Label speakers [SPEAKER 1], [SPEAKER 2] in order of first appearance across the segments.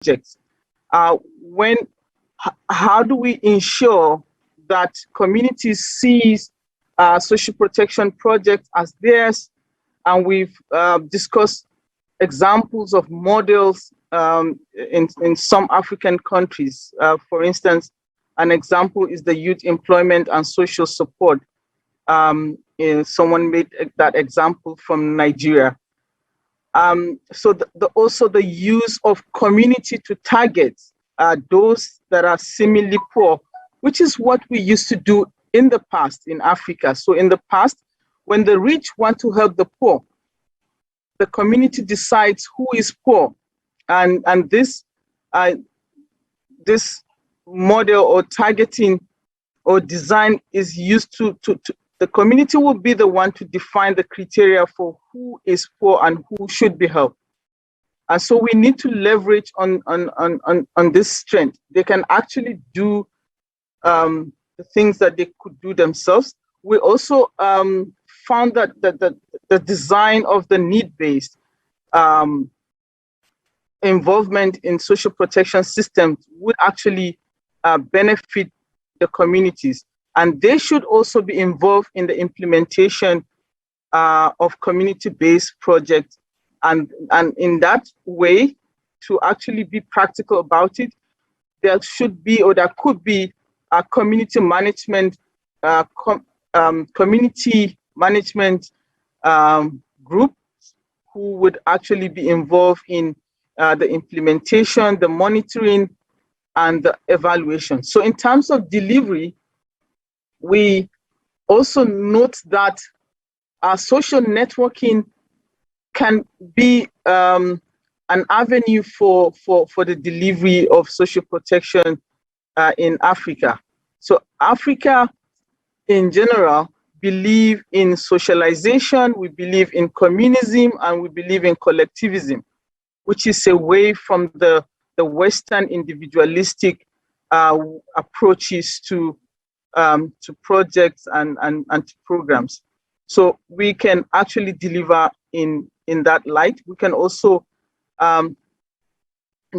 [SPEAKER 1] projects. How do we ensure that communities sees social protection projects as theirs? And we've discussed examples of models in some African countries. For instance, an example is the youth employment and social support. Someone made that example from Nigeria. So also the use of community to target those that are similarly poor, which is what we used to do in the past in Africa. So in the past, when the rich want to help the poor, the community decides who is poor, and this model or targeting or design is used to the community will be the one to define the criteria for who is poor and who should be helped. And so we need to leverage on this strength. They can actually do the things that they could do themselves. We also found that the design of the need-based involvement in social protection systems would actually benefit the communities. And they should also be involved in the implementation of community-based projects. And in that way, to actually be practical about it, there should be, or there could be, a community management group who would actually be involved in the implementation, the monitoring, and the evaluation. So in terms of delivery, we also note that our social networking can be an avenue for the delivery of social protection in Africa. So Africa in general believe in socialization, we believe in communism, and we believe in collectivism, which is away from the Western individualistic approaches to projects and to programs. So we can actually deliver in that light. We can also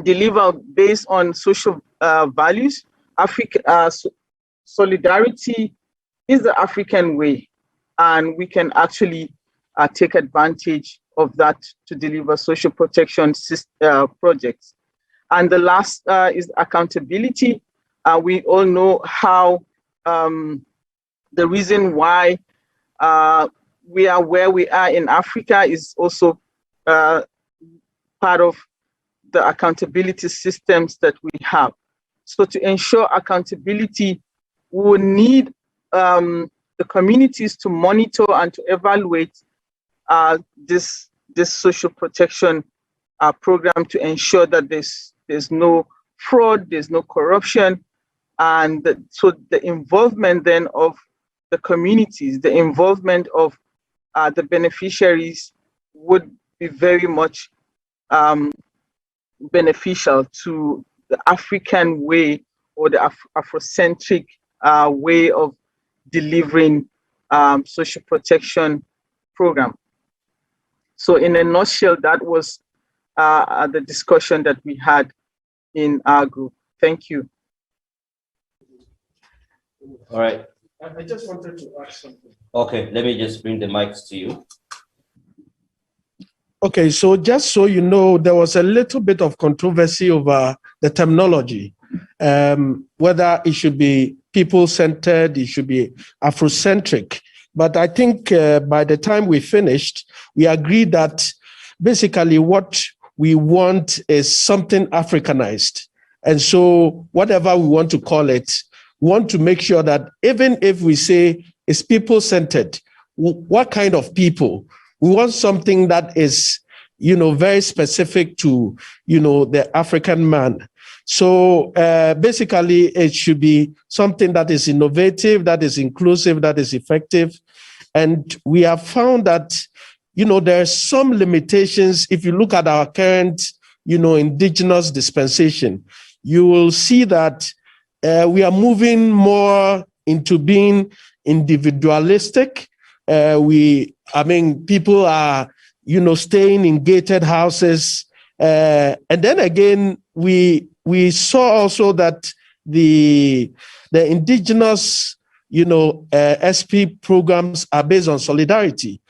[SPEAKER 1] deliver based on social values. Solidarity is the African way, and we can actually take advantage of that to deliver social protection projects. And the last is accountability. We all know how the reason why we are where we are in Africa is also part of the accountability systems that we have. So to ensure accountability, we will need the communities to monitor and to evaluate this social protection program to ensure that there's no fraud, there's no corruption, and so the involvement then of the communities, the involvement of the beneficiaries would be very much beneficial to the African way or the Afrocentric way of delivering social protection program. So in a nutshell, that was the discussion that we had in our group. Thank you.
[SPEAKER 2] All right.
[SPEAKER 3] I just wanted to ask something.
[SPEAKER 2] Okay, let me just bring the mics to you.
[SPEAKER 3] Okay, so just so you know, there was a little bit of controversy over the terminology, whether it should be people-centered, it should be Afrocentric. But I think by the time we finished, we agreed that basically what we want is something Africanized. And so whatever we want to call it, we want to make sure that even if we say it's people-centered, what kind of people? We want something that is, very specific to, the African man. So basically, it should be something that is innovative, that is inclusive, that is effective. And we have found that, there are some limitations. If you look at our current, indigenous dispensation, you will see that we are moving more into being individualistic. People are, staying in gated houses, And then again, we saw also that the indigenous, SP programs are based on solidarity.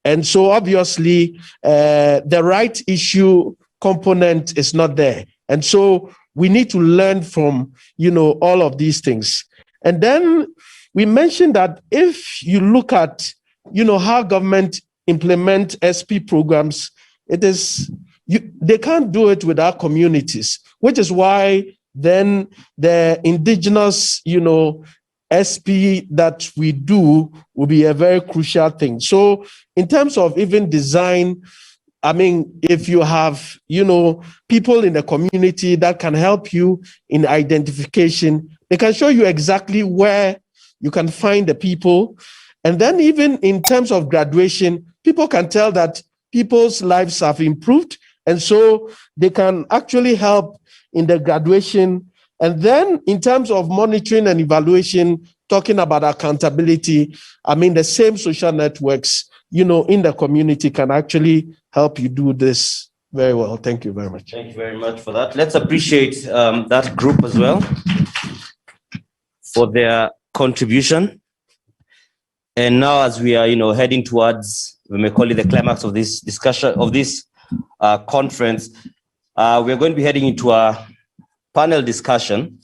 [SPEAKER 3] And so obviously, the right issue component is not there. And so we need to learn from, all of these things. And then we mentioned that if you look at, how government implement SP programs, they can't do it without communities, which is why then the indigenous, SP that we do will be a very crucial thing. So in terms of even design, I mean, if you have, people in the community that can help you in identification, they can show you exactly where you can find the people. And then even in terms of graduation, people can tell that people's lives have improved. And so they can actually help in the graduation. And then in terms of monitoring and evaluation, talking about accountability, I mean, the same social networks, in the community can actually help you do this very well. Thank you very much.
[SPEAKER 2] Thank you very much for that. Let's appreciate that group as well for their contribution. And now, as we are, heading towards, we may call it the climax of this discussion, of this conference, we're going to be heading into a panel discussion.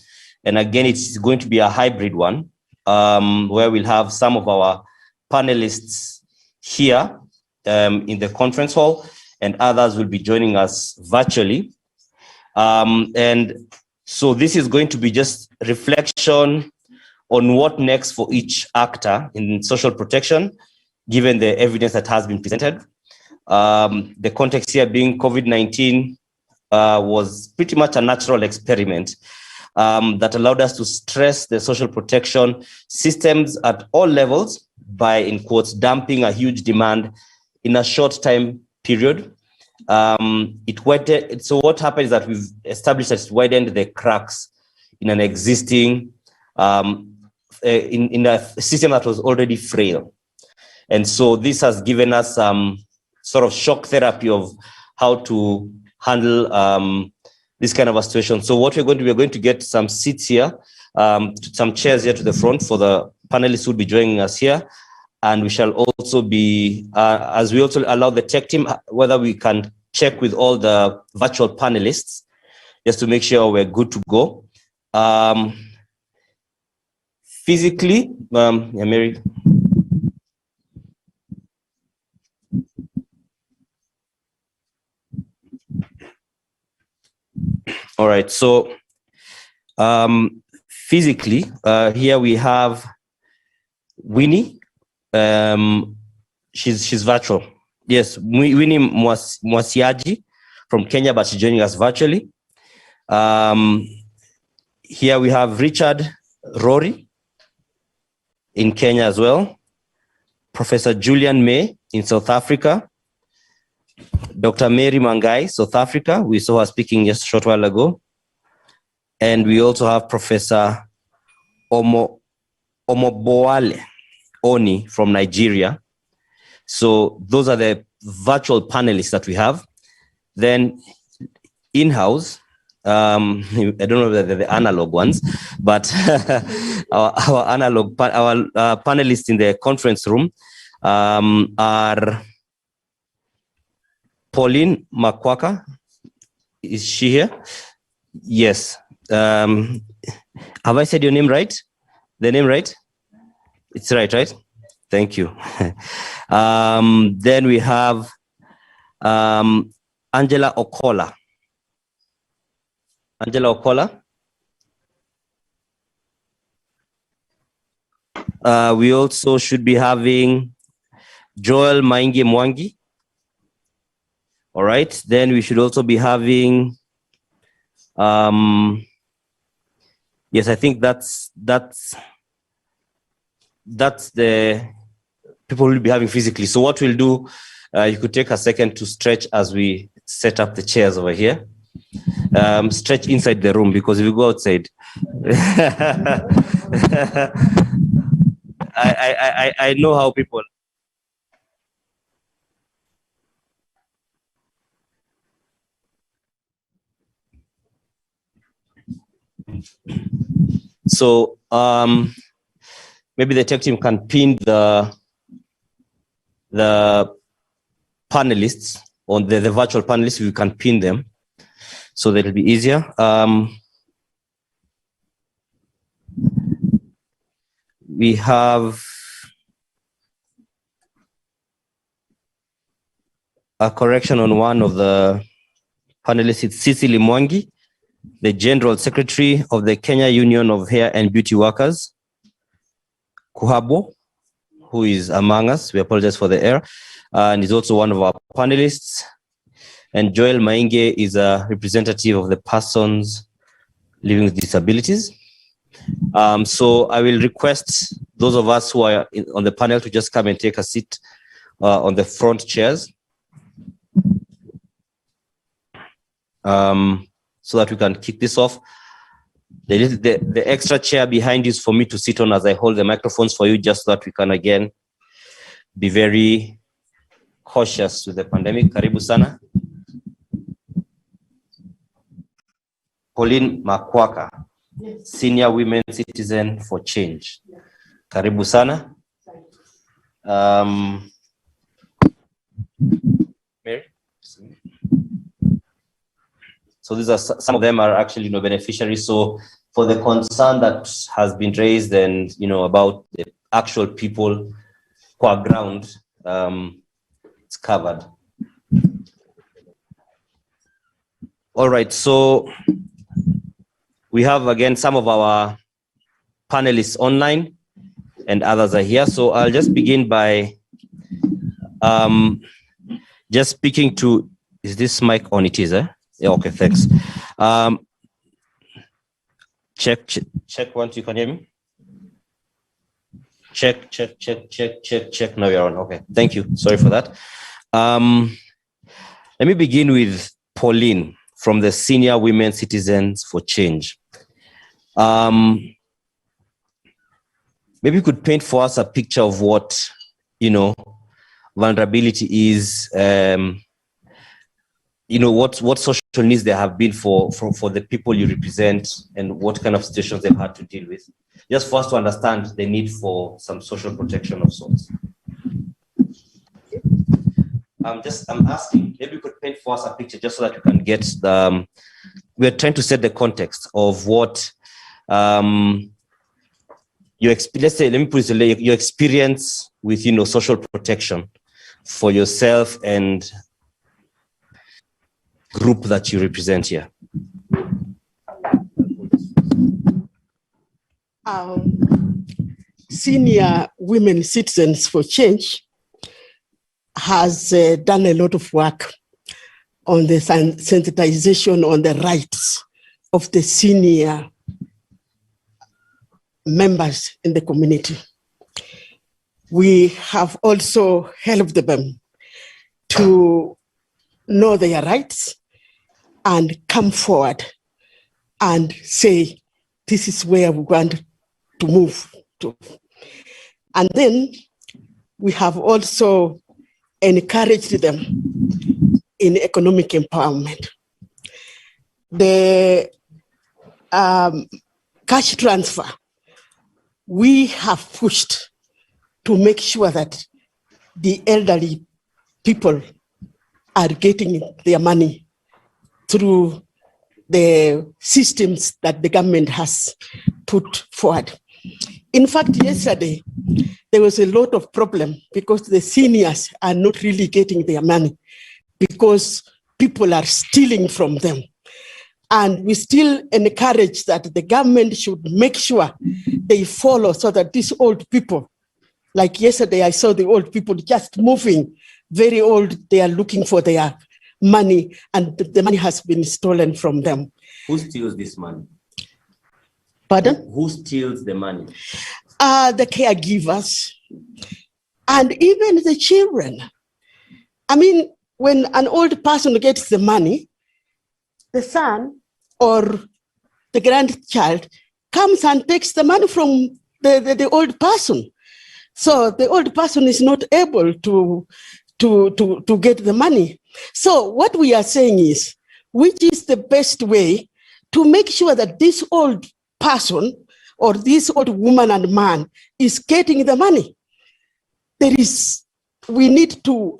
[SPEAKER 2] And again, it's going to be a hybrid one, where we'll have some of our panelists here in the conference hall, and others will be joining us virtually. And so this is going to be just reflection on what next for each actor in social protection, given the evidence that has been presented. The context here being COVID-19 was pretty much a natural experiment that allowed us to stress the social protection systems at all levels by, in quotes, dumping a huge demand in a short time period. So what happened is that we've established that it widened the cracks in an existing, in a system that was already frail. And so this has given us some sort of shock therapy of how to handle this kind of a situation. So what we're going to get some seats here, some chairs here to the front for the panelists who will be joining us here. And we shall also be, as we also allow the tech team, whether we can check with all the virtual panelists, just to make sure we're good to go. Physically, Mary. All right, so physically, here we have Winnie. She's virtual. Yes, Winnie Mwasiaji from Kenya, but she's joining us virtually. Here we have Richard Rory in Kenya as well. Professor Julian May in South Africa. Dr. Mary Mangai, South Africa. We saw her speaking just a short while ago. And we also have Professor Omoboale Oni from Nigeria. So those are the virtual panelists that we have. Then in-house, I don't know whether they're the analog ones, but our analog, panelists in the conference room are Pauline Makwaka. Is she here? Yes. Have I said your name right? The name right? It's right? Thank you. Then we have Angela Okola. Angela Okola. We also should be having Joel Maingi Mwangi. All right. Then we should also be having, yes, I think that's the people we'll be having physically. So what we'll do, you could take a second to stretch as we set up the chairs over here. Stretch inside the room, because if you go outside, I know how people. So maybe the tech team can pin the panelists on the virtual panelists. We can pin them so that it'll be easier. We have a correction on one of the panelists. It's Cecily Mwangi, the General Secretary of the Kenya Union of Hair and Beauty Workers. Kuhabo, who is among us, we apologize for the error, and is also one of our panelists. And Joel Mainge is a representative of the persons living with disabilities. So I will request those of us who are on the panel to just come and take a seat on the front chairs, so that we can kick this off. The extra chair behind is for me to sit on as I hold the microphones for you, just so that we can again be very cautious with the pandemic. Karibu sana. Pauline Makwaka, Senior Women Citizen for Change. Karibu sana. Mary? So these are some of them are actually beneficiaries. So for the concern that has been raised and about the actual people who are ground, it's covered. All right, so we have again some of our panelists online and others are here. So I'll just begin by just speaking to, is this mic on? It is, eh? Yeah, okay, thanks. Check once you can hear me. Check. Now you're on. Okay, thank you. Sorry for that. Let me begin with Pauline from the Senior Women Citizens for Change. Maybe you could paint for us a picture of what, vulnerability is, what social needs there have been for the people you represent and what kind of situations they've had to deal with. Just for us to understand the need for some social protection of sorts. I'm asking, maybe you could paint for us a picture just so that you can get we're trying to set the context of what let's say, let me put it this way, your experience with, social protection for yourself and group that you represent here.
[SPEAKER 4] Senior Women Citizens for Change has done a lot of work on the sensitization on the rights of the senior members in the community. We have also helped them to know their rights and come forward and say, this is where we want to move to. And then we have also encouraged them in economic empowerment. The cash transfer, we have pushed to make sure that the elderly people are getting their money through the systems that the government has put forward. In fact, yesterday, there was a lot of problem because the seniors are not really getting their money because people are stealing from them. And we still encourage that the government should make sure they follow so that these old people, like yesterday, I saw the old people just moving, very old, they are looking for their money and the money has been stolen from them.
[SPEAKER 2] Who steals this money?
[SPEAKER 4] Pardon?
[SPEAKER 2] Who steals the money?
[SPEAKER 4] The caregivers and even the children. I mean, when an old person gets the money, the son or the grandchild comes and takes the money from the old person. So the old person is not able to get the money. So what we are saying is, which is the best way to make sure that these old person or this old woman and man is getting the money. We need to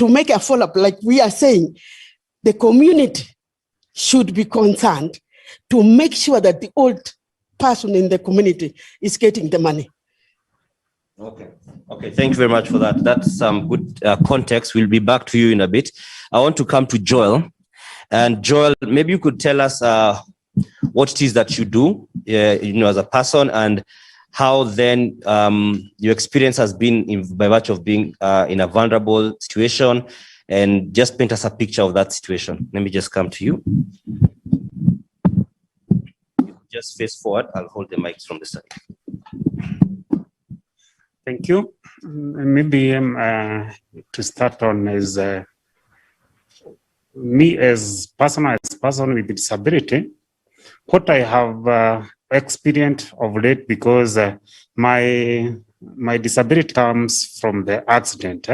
[SPEAKER 4] make a follow-up, like we are saying. The community should be concerned to make sure that the old person in the community is getting the money.
[SPEAKER 2] Okay. Thank you very much for that. That's some good context. We'll be back to you in a bit. I want to come to Joel. And Joel, maybe you could tell us what it is that you do, as a person, and how then your experience has been by virtue of being in a vulnerable situation, and just paint us a picture of that situation. Let me just come to you. Just face forward. I'll hold the mics from the side.
[SPEAKER 5] Thank you. Maybe to start on is me as person with disability, what I have experienced of late, because my disability comes from the accident.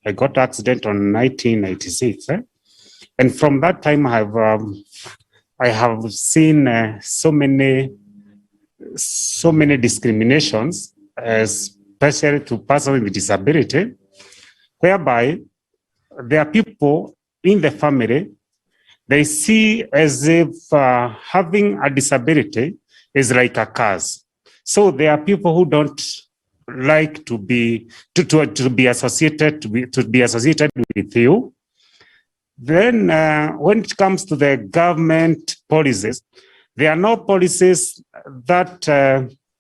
[SPEAKER 5] I got accident on 1996, and from that time I have seen so many discriminations, especially to persons with disability, whereby there are people in the family, they see as if having a disability is like a curse. So there are people who don't like to be associated with you. Then when it comes to the government policies, there are no policies that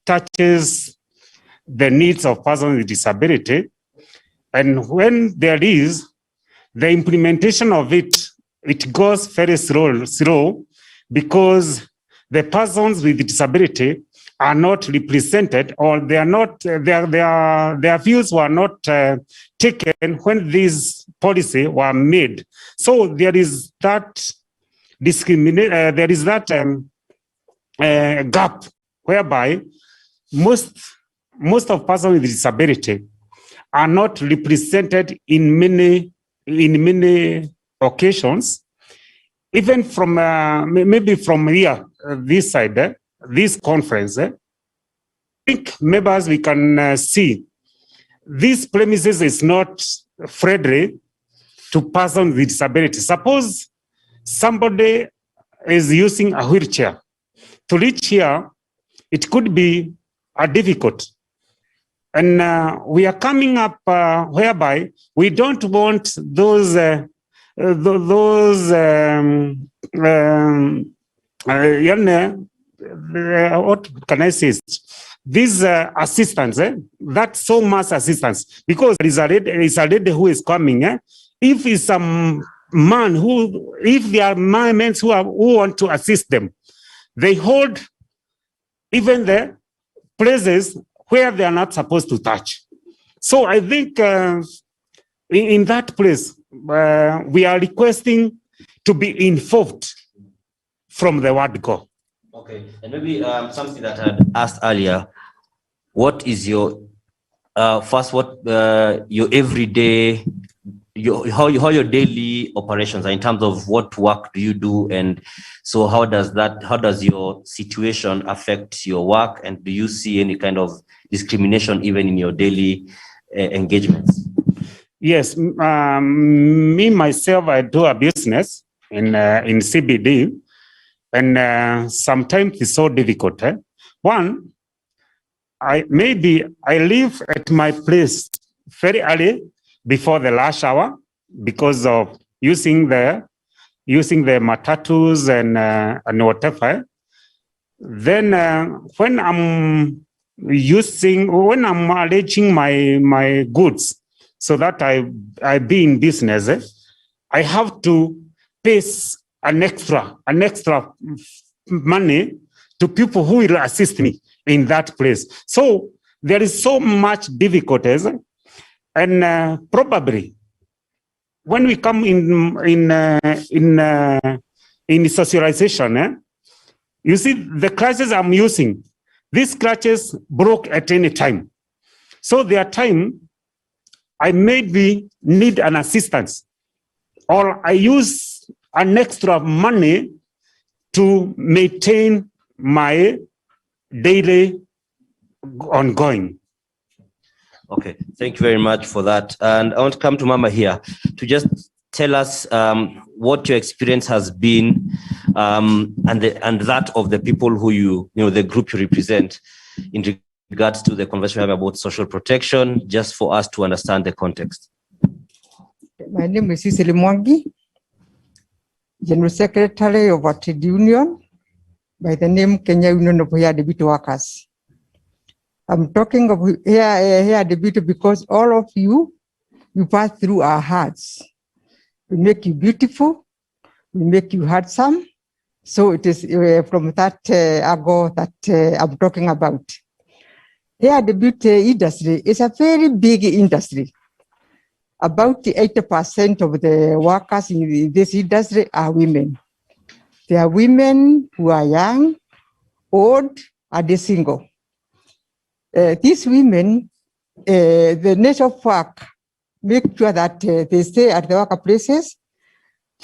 [SPEAKER 5] touches the needs of persons with disability. And when there is, the implementation of it goes very slow because the persons with disability are not represented, or they are not, their views were not taken when these policies were made. So there is that gap whereby most of persons with disability are not represented in many occasions, even from maybe from here, this side, this conference. I think members, we can see these premises is not friendly to persons with disability. Suppose somebody is using a wheelchair. To reach here, it could be difficult. And we are coming up whereby we don't want those what can I say? These assistants, that's so much assistance, because there is a lady who is coming. If it's some man if there are men who want to assist them, they hold even the places where they are not supposed to touch. So I think in that place, we are requesting to be involved from the word go.
[SPEAKER 2] Okay, and maybe something that I had asked earlier, what is your your everyday, how your daily operations are in terms of what work do you do, and so how does your situation affect your work, and do you see any kind of discrimination even in your daily engagements?
[SPEAKER 5] Yes, me myself, I do a business in CBD, and sometimes it's so difficult. One, I leave at my place very early before the last hour because of using the matatus and whatever. Then when I'm arranging my goods so that I be in business, I have to pay an extra money to people who will assist me in that place. So there is so much difficulties, and probably when we come in socialization, you see the crutches I'm using. These crutches broke at any time. So there are times I maybe need an assistance, or I use an extra money to maintain my daily ongoing.
[SPEAKER 2] Okay, thank you very much for that. And I want to come to Mama here to just tell us what your experience has been and that of the people who the group you represent in regards to the conversation we have about social protection, just for us to understand the context.
[SPEAKER 6] My name is Cecily Mwangi, General Secretary of our trade union by the name Kenya Union of Hair Debit Workers. I'm talking of hair debit because all of you pass through our hearts. We make you beautiful, we make you handsome. So it is from that ago that I'm talking about. Hair debit industry is a very big industry. About 80% of the workers in this industry are women. They are women who are young, old, and single. These women, the nature of work, make sure that they stay at the workplaces